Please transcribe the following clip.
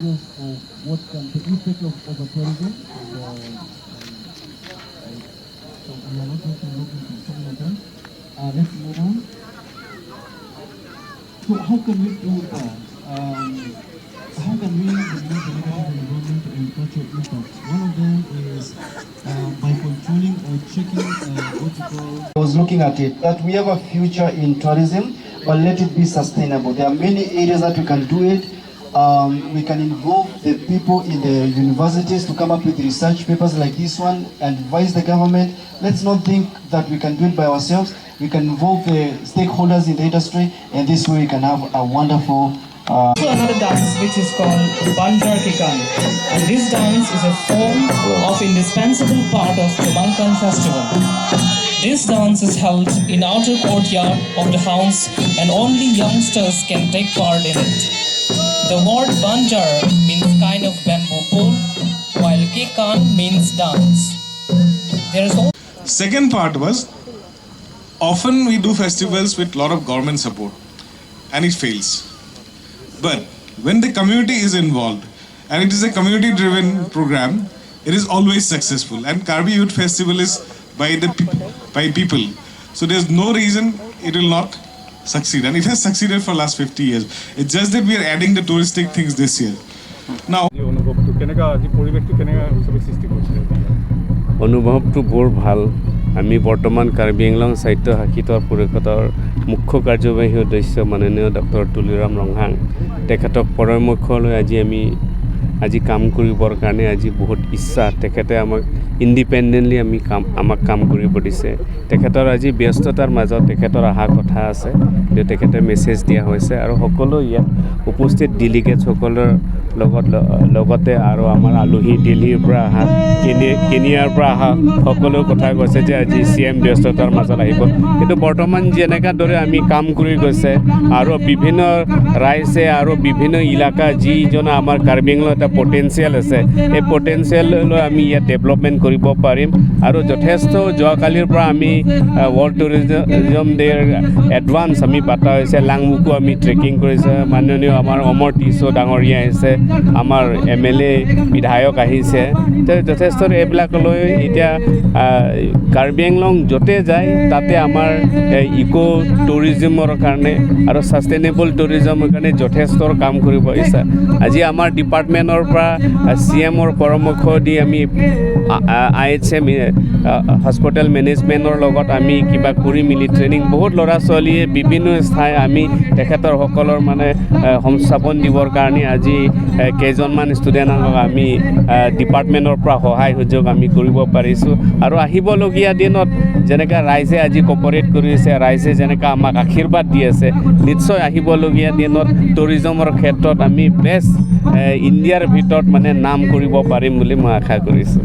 of what the effect of a tourism. So we are not going to look into some of them. Let's move on. So how can we do that? How can we reduce the negative environment and cultural impact? One of them is by controlling or checking what you call. I was looking at it, that we have a future in tourism, but let it be sustainable. There are many areas that we can do it. We can involve the people in the universities to come up with research papers like this one and advise the government. Let's not think that we can do it by ourselves. We can involve the stakeholders in the industry, and this way we can have a wonderful Another dance which is called Banjar Kikan, and this dance is a form of indispensable part of Kebankan festival. This dance is held in outer courtyard of the house and only youngsters can take part in it. The word Banjar means kind of bamboo pole, while Kikan means dance. There is also Second part was, often we do festivals with a lot of government support and it fails. But when the community is involved and it is a community driven program, it is always successful. And Karbi Youth Festival is by people. So there's no reason it will not succeed. And it has succeeded for last 50 years. It's just that we are adding the touristic things this year. Now, অনুভৱটো বৰ ভাল আমি বৰ্তমান কাৰ্বি আংলং সাহিত্য শাখিতৰ পৰিষদৰ মুখ্য কাৰ্যবাহী সদস্য মাননীয় ডক্টৰ তুলিৰাম ৰংহাং তেখেতক পৰামৰ্শলৈ আজি কাম কৰিবৰ কাৰণে আজি বহুত ইচ্ছা তেখেতে আমাক ইণ্ডিপেণ্ডেণ্টলি আমাক কাম কৰিব দিছে তেখেতৰ আজি ব্যস্ততাৰ মাজত তেখেতৰ আহা কথা আছে যে তেখেতে মেছেজ দিয়া হৈছে আৰু সকলো ইয়াত উপস্থিত ডেলিগেটছ সকলৰ লগতে আৰু আমাৰ আলহী দিল্লীৰ পৰা আহা কেনিয়াৰ পৰা আহা সকলো কথা কৈছে যে আজি CM ব্যস্ততাৰ মাজত আহিব কিন্তু বৰ্তমান যেনেকা দৰে আমি কাম কৰি গৈছে আৰু বিভিন্ন ৰাইজে আৰু বিভিন্ন ইলাকা যিজন আমাৰ কাৰ্বি আংলং এটা পটেনচিয়েল আছে এই পটেনচিয়েললৈ আমি ইয়াত ডেভেলপমেণ্ট কৰিব পাৰিম আৰু যথেষ্ট যোৱাকালিৰ পৰা আমি ৱৰ্ল্ড টুৰিজম ডেৰ এডভান্স আমি পাতা হৈছে লাংবুকো আমি ট্ৰেকিং কৰিছে মাননীয় আমাৰ অমৰ টিছো ডাঙৰীয়া আহিছে আমাৰ MLA বিধায়ক আহিছে যথেষ্ট এইবিলাকলৈ এতিয়া কাৰ্বি আংলং য'তে যায় তাতে আমাৰ ইকো টুৰিজমৰ কাৰণে আৰু ছাষ্টেইনেবল টুৰিজমৰ কাৰণে যথেষ্ট কাম কৰিব ইচ্ছা আজি আমাৰ ডিপাৰ্টমেণ্টৰ পৰা CMৰ পৰামৰ্শ দি আমি IHM হস্পিটেল মেনেজমেণ্টৰ লগত আমি কিবা কৰি মিলি ট্ৰেইনিং বহুত ল'ৰা ছোৱালীয়ে বিভিন্ন ঠাই আমি তেখেতৰ সকলৰ মানে সংস্থাপন দিবৰ কাৰণে আজি কেইজনমান ষ্টুডেণ্টক আমি ডিপাৰ্টমেণ্টৰ পৰা সহায় সুযোগ আমি কৰিব পাৰিছোঁ আৰু আহিবলগীয়া দিনত যেনেকৈ ৰাইজে আজি কপাৰেট কৰিছে ৰাইজে যেনেকৈ আমাক আশীৰ্বাদ দি আছে নিশ্চয় আহিবলগীয়া দিনত টুৰিজমৰ ক্ষেত্ৰত আমি বেষ্ট ইণ্ডিয়াৰ ভিতৰত মানে নাম কৰিব পাৰিম বুলি মই আশা কৰিছোঁ